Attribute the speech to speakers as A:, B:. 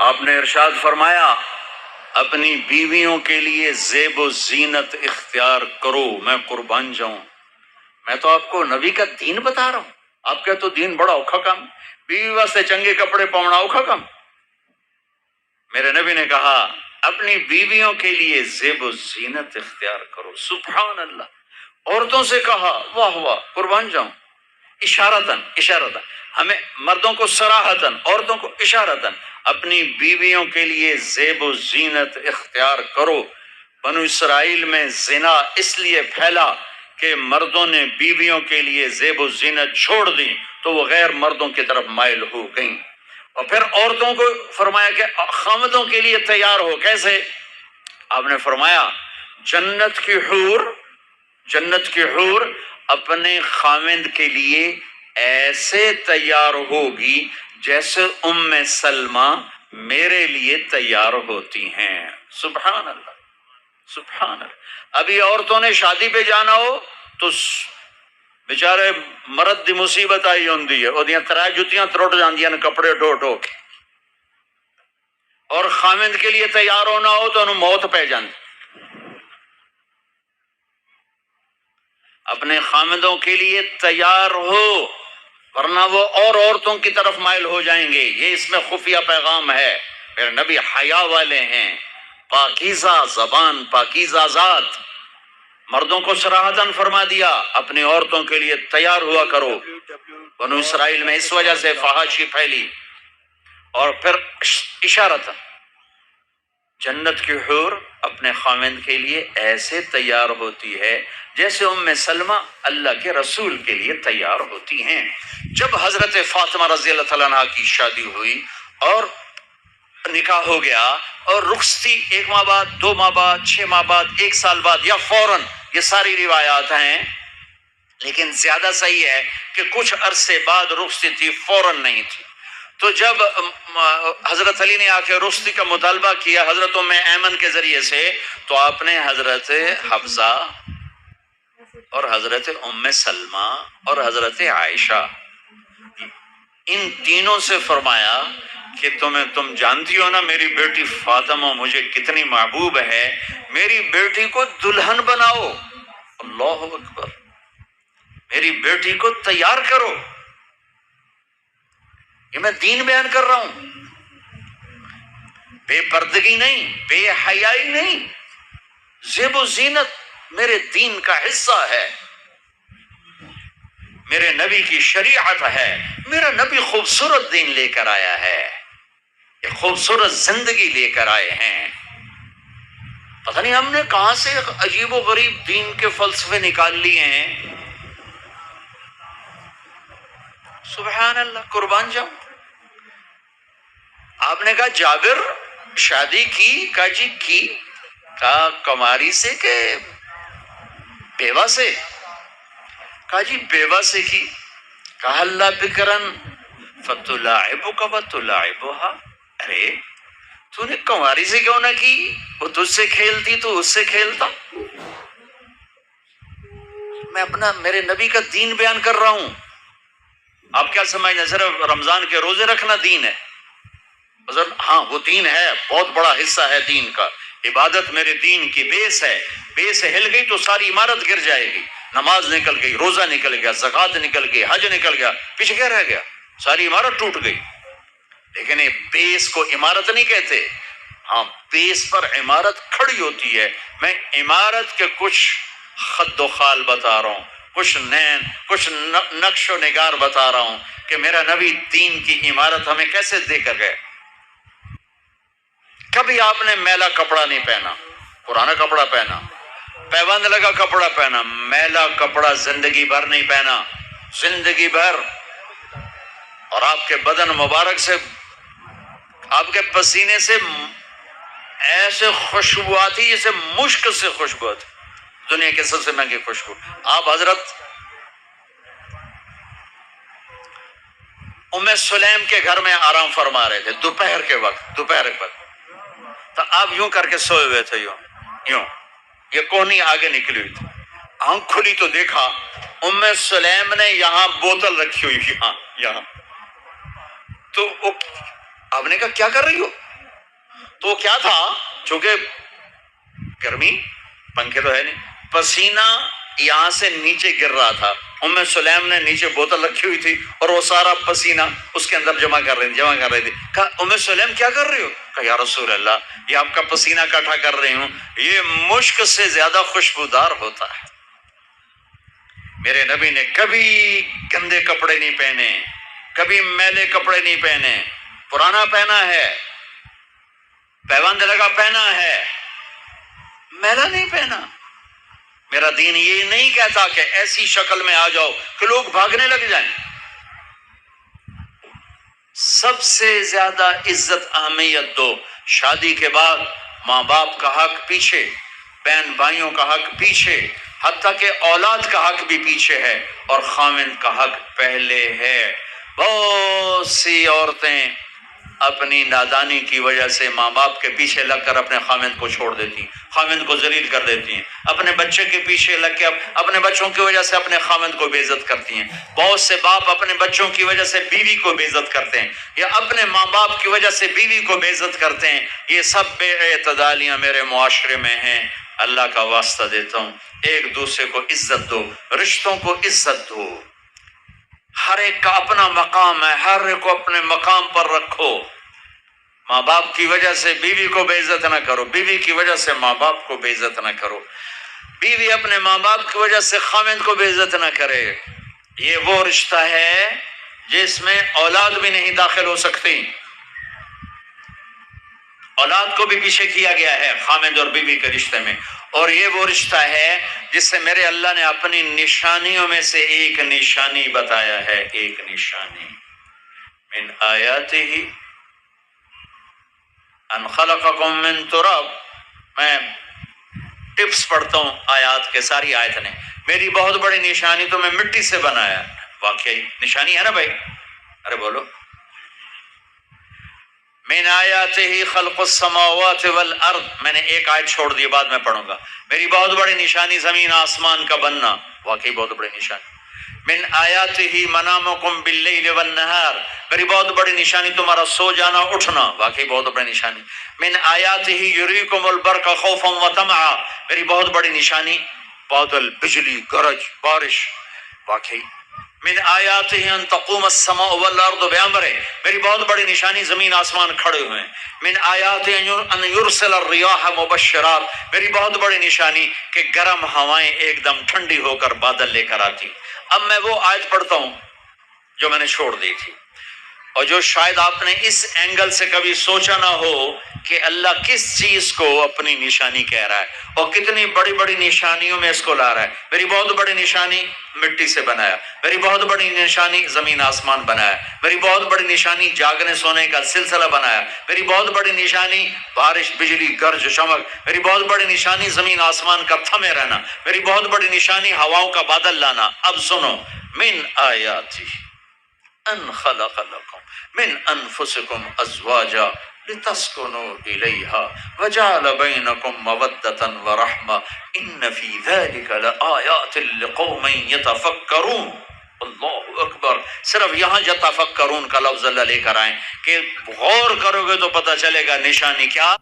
A: آپ نے ارشاد فرمایا اپنی بیویوں کے لیے زیب و زینت اختیار کرو، میں قربان جاؤں۔ میں تو آپ کو نبی کا دین بتا رہا ہوں، آپ کا تو دین بڑا اوکھا کام، بیوی واسطے چنگے کپڑے پاؤنا اوکھا کام۔ میرے نبی نے کہا اپنی بیویوں کے لیے زیب و زینت اختیار کرو۔ سبحان اللہ۔ عورتوں سے کہا واہ واہ، قربان جاؤں، اشارتاً ہمیں مردوں کو صراحتاً، عورتوں کو اشارتاً اپنی بیویوں کے لیے زیب و زینت اختیار کرو۔ بنو اسرائیل میں زنا اس لیے پھیلا کہ مردوں نے بیویوں کے لیے زیب و زینت چھوڑ دی تو وہ غیر مردوں کی طرف مائل ہو گئیں، اور پھر عورتوں کو فرمایا کہ خامدوں کے لیے تیار ہو۔ کیسے؟ آپ نے فرمایا جنت کی حور اپنے خامند کے لیے ایسے تیار ہوگی جیسے ام سلمہ میرے لیے تیار ہوتی ہیں۔ سبحان اللہ، سبحان اللہ۔ ابھی عورتوں نے شادی پہ جانا ہو تو بیچارے مرد دی مصیبت آئی ہوندی ہے، اودیاں ترے جتیاں ترٹ جاندیاں نے کپڑے ڈھو ڈھو کے، اور خامند کے لیے تیار ہونا ہو تو انہوں موت پہ جاندی۔ اپنے خامدوں کے لیے تیار ہو ورنہ وہ اور عورتوں کی طرف مائل ہو جائیں گے۔ یہ اس میں خفیہ پیغام ہے۔ میرے نبی حیا والے ہیں، پاکیزہ زبان، پاکیزہ ذات۔ مردوں کو صراحتاً فرما دیا اپنی عورتوں کے لیے تیار ہوا کرو۔ بنو اسرائیل میں اس وجہ سے فحاشی پھیلی۔ اور پھر اشارتاً جنت کی حور اپنے خامند کے لیے ایسے تیار ہوتی ہے جیسے ام سلمہ اللہ کے رسول کے لیے تیار ہوتی ہیں۔ جب حضرت فاطمہ رضی اللہ تعالیٰ عنہ کی شادی ہوئی اور نکاح ہو گیا اور رخصتی 1 ماہ بعد، 2 ماہ بعد، 6 ماہ بعد، 1 سال بعد یا فوراً، یہ ساری روایات ہیں، لیکن زیادہ صحیح ہے کہ کچھ عرصے بعد رخصتی تھی، فوراً نہیں تھی۔ تو جب حضرت علی نے آ کے رخصتی کا مطالبہ کیا حضرت ام ایمن کے ذریعے سے، تو آپ نے حضرت حفصہ اور حضرت ام سلمہ اور حضرت عائشہ ان تینوں سے فرمایا کہ تم جانتی ہو نا میری بیٹی فاطمہ مجھے کتنی محبوب ہے، میری بیٹی کو دلہن بناؤ۔ اللہ اکبر، میری بیٹی کو تیار کرو۔ یہ میں دین بیان کر رہا ہوں، بے پردگی نہیں، بے حیائی نہیں، زیب و زینت میرے دین کا حصہ ہے، میرے نبی کی شریعت ہے۔ میرا نبی خوبصورت دین لے کر آیا ہے، ایک خوبصورت زندگی لے کر آئے ہیں۔ پتہ نہیں ہم نے کہاں سے عجیب و غریب دین کے فلسفے نکال لیے ہیں۔ سبحان اللہ، قربان جاؤں۔ آپ نے کہا جابر شادی کی؟ کہا جی کی۔ کہا کماری سے کہ بیوہ سے؟ کہا جی بیوہ سے کی۔ کہا اللہ بکرن فتلاعبک وتلاعبها، ارے تو نے کنواری سے کیوں نہ کی؟ وہ تجھ سے کھیلتی تو اس سے کھیلتا۔ میں اپنا میرے نبی کا دین بیان کر رہا ہوں۔ آپ کیا سمجھیں صرف رمضان کے روزے رکھنا دین ہے؟ ہاں وہ دین ہے، بہت بڑا حصہ ہے دین کا۔ عبادت میرے دین کی بیس ہے، بیس ہل گئی تو ساری عمارت گر جائے گی۔ نماز نکل گئی، روزہ نکل گیا، زکوٰۃ نکل گئی، حج نکل گیا، پیچھے کیا رہ گیا؟ ساری عمارت ٹوٹ گئی۔ لیکن یہ بیس کو عمارت نہیں کہتے، ہاں بیس پر عمارت کھڑی ہوتی ہے۔ میں عمارت کے کچھ خد و خال بتا رہا ہوں، کچھ نقش و نگار بتا رہا ہوں کہ میرا نبی دین کی عمارت ہمیں کیسے دے کر گئے۔ کبھی آپ نے میلا کپڑا نہیں پہنا، پرانا کپڑا پہنا، پیوند لگا کپڑا پہنا، میلا کپڑا زندگی بھر نہیں پہنا، زندگی بھر۔ اور آپ کے بدن مبارک سے، آپ کے پسینے سے ایسے خوشبو آتی جیسے مشک سے خوشبو آتی، دنیا کے سب سے مہنگی خوشبو۔ آپ حضرت ام سلیم کے گھر میں آرام فرما رہے تھے دوپہر کے وقت، تو آپ یوں کر کے سوئے ہوئے تھے، یوں یہ کونی آگے نکلی ہوئی تھی۔ آنکھ کھلی تو دیکھا ام سلیم نے یہاں بوتل رکھی ہوئی، یہاں تو آپ نے کہا کیا کر رہی ہو؟ تو کیا تھا، چونکہ گرمی، پنکھے تو ہے نہیں، پسینہ یہاں سے نیچے گر رہا تھا، ام سلیم نے نیچے بوتل رکھی ہوئی تھی اور وہ سارا پسینہ اس کے اندر جمع کر رہی تھی. کہا ام سلیم کیا کر رہی ہو؟ کہا یا رسول اللہ یہ آپ کا پسینہ اکٹھا کر رہی ہوں، یہ مشک سے زیادہ خوشبودار ہوتا ہے. میرے نبی نے کبھی گندے کپڑے نہیں پہنے، کبھی میلے کپڑے نہیں پہنے، پرانا پہنا ہے، پیوند لگا پہنا ہے، میلا نہیں پہنا. میرا دین یہ نہیں کہتا کہ ایسی شکل میں آ جاؤ کہ لوگ بھاگنے لگ جائیں. سب سے زیادہ عزت اہمیت دو. شادی کے بعد ماں باپ کا حق پیچھے، بہن بھائیوں کا حق پیچھے، حتیٰ کہ اولاد کا حق بھی پیچھے ہے اور خاوند کا حق پہلے ہے. بہت سی عورتیں اپنی نادانی کی وجہ سے ماں باپ کے پیچھے لگ کر اپنے خاوند کو چھوڑ دیتی ہیں، خاوند کو ذلیل کر دیتی ہیں، اپنے بچے کے پیچھے لگ کے اپنے بچوں کی وجہ سے اپنے خاوند کو بے عزت کرتی ہیں. بہت سے باپ اپنے بچوں کی وجہ سے بیوی کو بے عزت کرتے ہیں یا اپنے ماں باپ کی وجہ سے بیوی کو بے عزت کرتے ہیں. یہ سب بے اعتدالیاں میرے معاشرے میں ہیں. اللہ کا واسطہ دیتا ہوں، ایک دوسرے کو عزت دو، رشتوں کو عزت دو. ہر ایک کا اپنا مقام ہے، ہر ایک کو اپنے مقام پر رکھو. ماں باپ کی وجہ سے بیوی کو بے عزت نہ کرو، بیوی کی وجہ سے ماں باپ کو بے عزت نہ کرو، بیوی اپنے ماں باپ کی وجہ سے خاوند کو بے عزت نہ کرے. یہ وہ رشتہ ہے جس میں اولاد بھی نہیں داخل ہو سکتی. اولاد کو بھی پیچھے کیا گیا ہے خاوند اور بیوی کے رشتے میں. اور یہ وہ رشتہ ہے جس سے میرے اللہ نے اپنی نشانیوں میں سے ایک نشانی بتایا ہے. ایک نشانی، من آیاتہ ان خلقکم من تراب. میں ٹپس پڑھتا ہوں آیات کے، ساری آیت نے. میری بہت بڑی نشانی تو میں مٹی سے بنایا. واقعی نشانی ہے نا بھائی؟ ارے بولو. من آیاتہ خلق السماوات والارض. میں نے ایک آیت چھوڑ دی، بعد میں پڑھوں گا. میری بہت بڑی نشانی زمین آسمان کا بننا. واقعی بہت بڑی نشانی. من آیاتہ منامکم باللیل والنہار. میری بہت بڑی نشانی تمہارا سو جانا اٹھنا. واقعی بہت بڑی نشانی. من آیاتہ یریکم البرق خوفا وطمعا. میری بہت بڑی نشانی بادل، بجلی، گرج، بارش. واقعی. من آیاتہ ان تقوم السماء والارض بامرہ. میری بہت بڑی نشانی زمین آسمان کھڑے ہوئے ہیں. من آیاتہ ان یرسل الریاح مبشرات. میری بہت بڑی نشانی کہ گرم ہوائیں ایک دم ٹھنڈی ہو کر بادل لے کر آتی. اب میں وہ آیت پڑھتا ہوں جو میں نے چھوڑ دی تھی، اور جو شاید آپ نے اس اینگل سے کبھی سوچا نہ ہو کہ اللہ کس چیز کو اپنی نشانی کہہ رہا ہے اور کتنی بڑی بڑی نشانیوں میں اس کو لا رہا ہے. میری بہت بڑی نشانی مٹی سے بنایا، میری بہت بڑی نشانی زمین آسمان بنایا، میری بہت بڑی نشانی جاگنے سونے کا سلسلہ بنایا، میری بہت بڑی نشانی بارش، بجلی، گرج، چمک، میری بہت بڑی نشانی زمین آسمان کا تھمے رہنا، میری بہت بڑی نشانی ہواؤں کا بادل لانا. اب سنو، من آیاتی ان خلق لکم من انفسکم ازواجا لتسکنوا الیہا وجعل بینکم مودۃ ورحمہ ان فی ذلک لآیات لقوم یتفکرون. اللہ اکبر. صرف یہاں یتفکرون کا لفظ اللہ لے کر آئیں کہ غور کرو گے تو پتہ چلے گا نشانی کیا